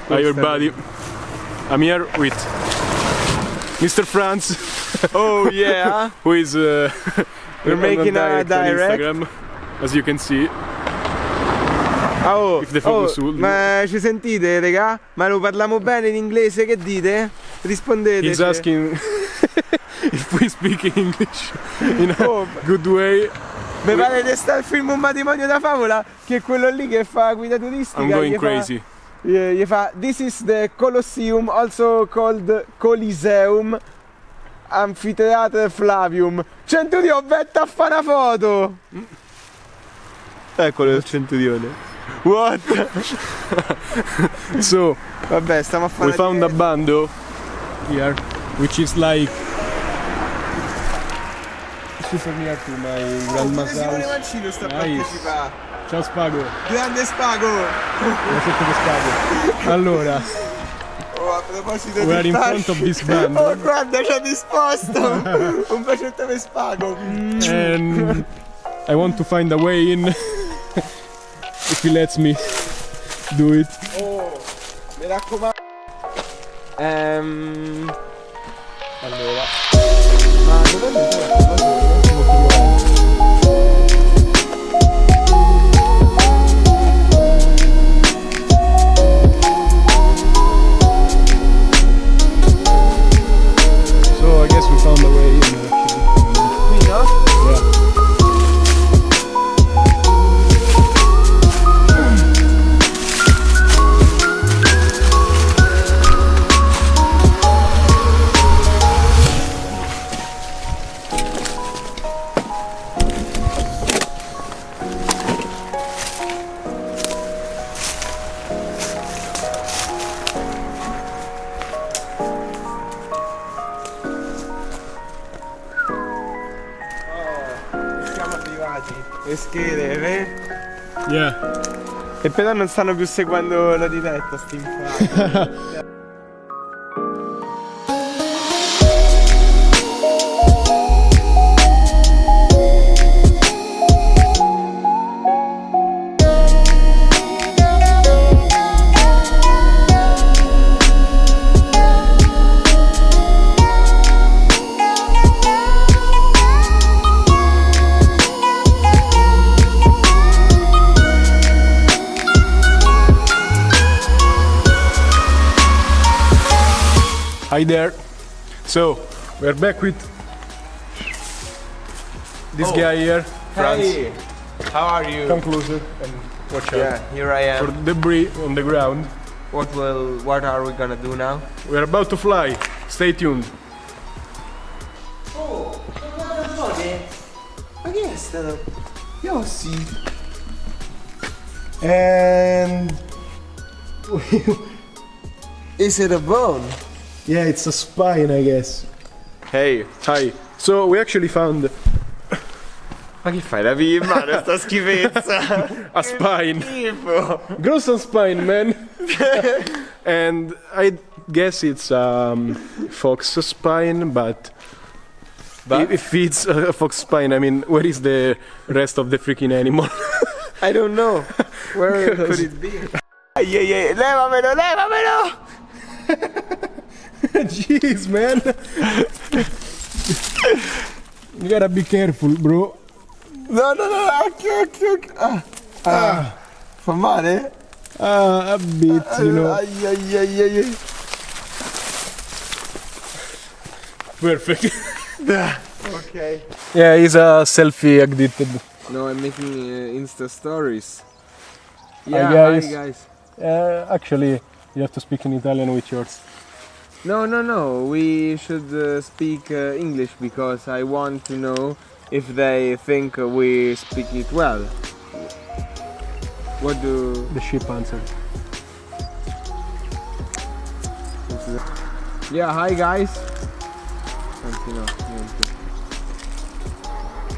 Hi everybody. I'm here with Mr. Franz. Oh yeah. Who is we're making a direct on Instagram, as you can see. Oh, If the focus will do. ma ci sentite, raga? Ma lo parliamo bene in inglese, che dite? Rispondete. He's asking if we speak English in a good way. Mi pare che sta il film Un matrimonio da favola, che è quello lì che fa guida turistica. I'm going crazy. Gli fa "This is the Colosseum, also called Coliseum, Amphitheater Flavium. Centurione, vetta a fare una foto!" Eccolo il centurione. What? So, vabbè, stiamo a fare. we found a Bando here, which is like super near to my grandma's house. Mancino sta Nice. partecipando. Ciao Spago. Grande Spago! Buonasera Spago. Allora, Oh, a proposito we are di in fasci. front of this Bando. Oh, guarda, c'è disposto! Un bacetto per Spago. And I want to find a way in if he lets me do it. Oh, mi raccomando. Allora. Ma dove So I guess we found a way in actually. qui, no? Yeah. Siamo arrivati. Le schede, Yeah. E però non stanno più seguendo la diretta, sti infami. Hi there. So we're back with this guy here, Franz. Hey, how are you? Come closer and watch out Yeah, here I for am. debris on the ground. What are we gonna do now? We're about to fly. Stay tuned. Oh, ma che è stato? Io sì. And Is it a bone? yeah, it's a spine, I guess. Hey, hi. So we actually found Ma che fai? La pigli in mano sta schifezza? a spine. Schifo. Gruesome spine, man. And I guess it's fox spine, but if it's a fox spine, I mean, where is the rest of the freaking animal? I don't know. Where could it be? Yeah, levamelo, levamelo! Jeez, man. You gotta be careful, bro. No, occhio. Fa male? A bit, you know. Ai. Perfect. Okay. Yeah, he's a selfie addicted. No, I'm making Insta stories. Hi, Yeah, guys. hi guys. Actually, you have to speak in Italian with yours. No. We should speak English because I want to know if they think we speak it well. What do? The ship answered. Yeah, hi guys.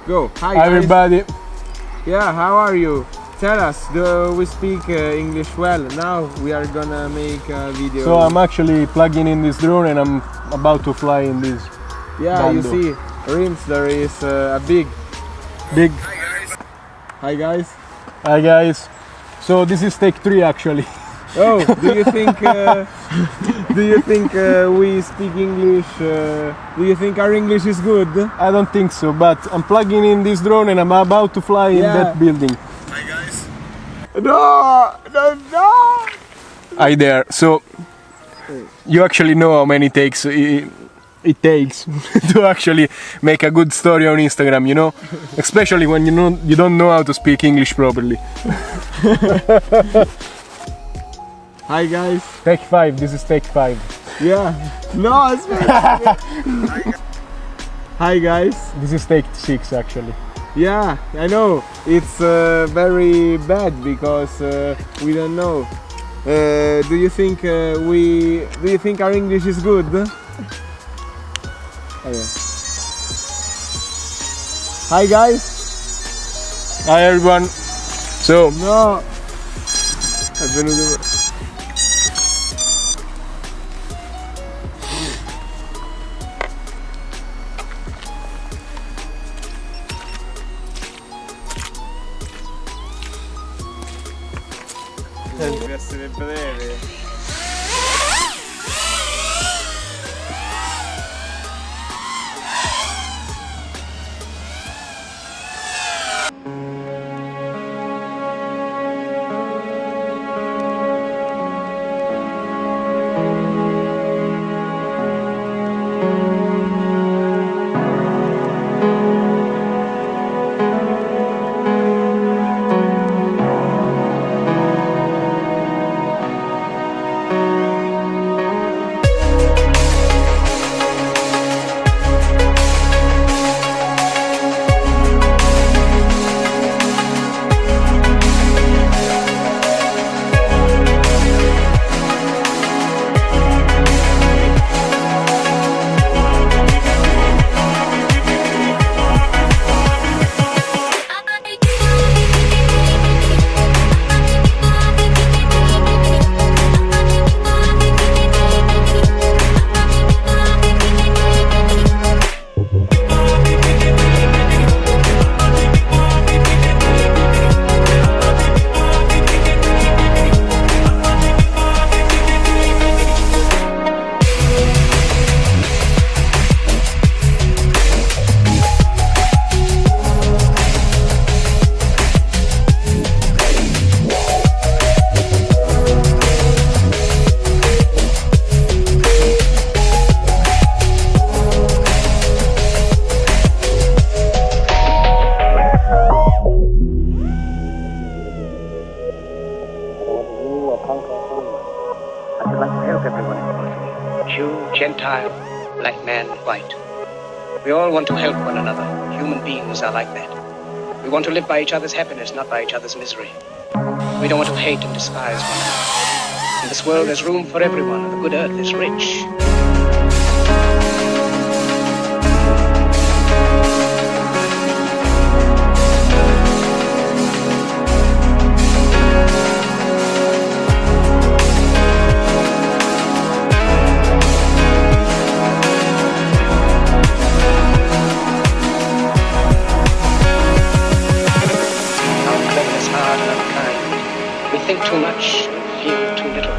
Go. Hi guys. Everybody. Yeah, how are you? Tell us, do we speak English well? Now we are gonna make a video. So I'm actually plugging in this drone and I'm about to fly in this. yeah, Bando. you see, Rimzler is a big. Hi guys. Hi guys. Hi guys. So this is take 3 actually. Oh, do you think we speak English? Do you think our English is good? I don't think so, but I'm plugging in this drone and I'm about to fly in that building. Hi guys. No! Hi there. So you actually know how many takes it takes to actually make a good story on Instagram, you know? Especially when you don't know how to speak English properly. Hi guys. Take 5, this is take 5. Yeah. No, it's Hi guys. This is take 6 actually. Yeah, I know. It's very bad because we don't know. Do you think our English is good? Okay. Hi guys. Hi everyone. So No. È venuto. Deve essere breve. Gentile, black man, white. We all want to help one another. Human beings are like that. We want to live by each other's happiness, not by each other's misery. We don't want to hate and despise one another. In this world there's room for everyone, and the good earth is rich. Think too much, feel too little.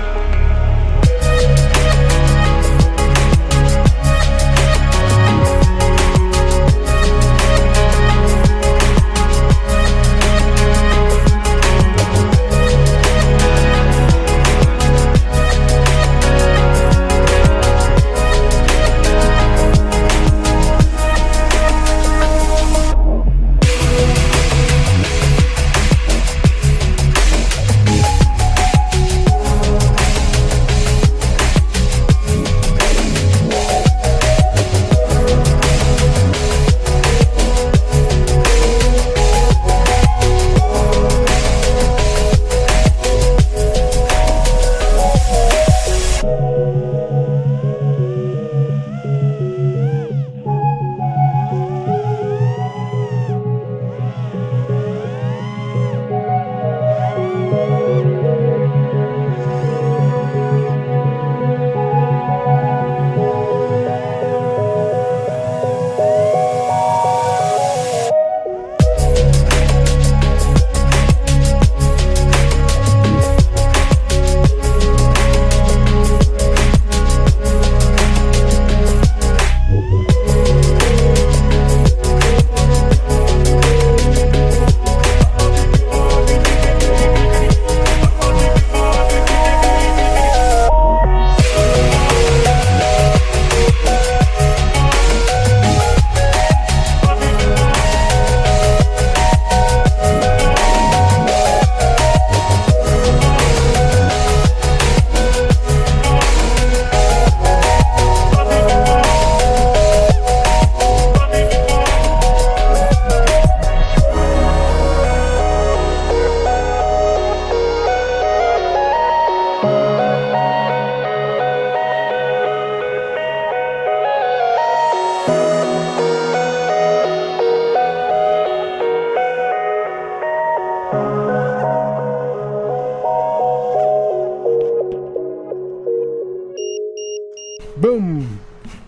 Boom!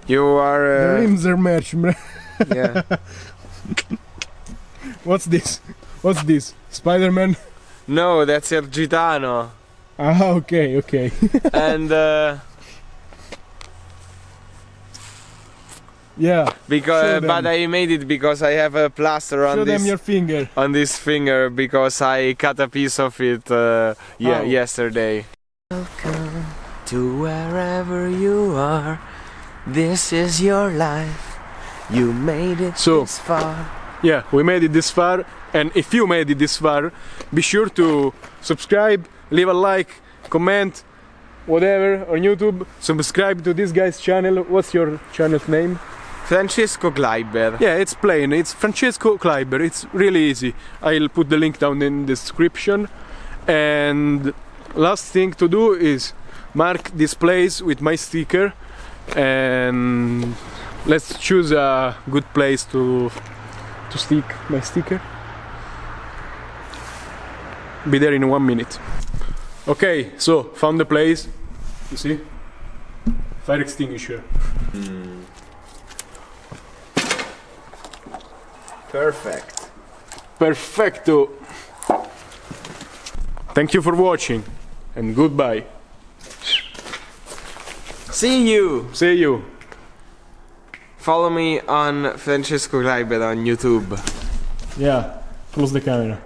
You are... The Rimzler merch. yeah. What's this? What's this? Spider-Man? No, that's your Gitano. Ah, okay, okay. And Yeah. because but I made it because I have a plaster on Show them this your finger. on this finger because I cut a piece of it yesterday. Welcome to wherever you are. This is your life. You made it this far. Yeah, we made it this far, and if you made it this far, be sure to subscribe, leave a like, comment, whatever on YouTube. Subscribe to this guy's channel. What's your channel's name? Francesco Kleiber. Yeah, it's plain. It's Francesco Kleiber. It's really easy. I'll put the link down in the description. And last thing to do is mark this place with my sticker, and let's choose a good place to stick my sticker. Be there in 1 minute. Okay, so found the place. You see? Fire extinguisher. Perfect. Perfecto. Thank you for watching, and goodbye. See you. See you. Follow me on Francesco Kleiber on YouTube. Yeah, close the camera.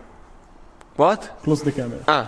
What? Close the camera. Ah.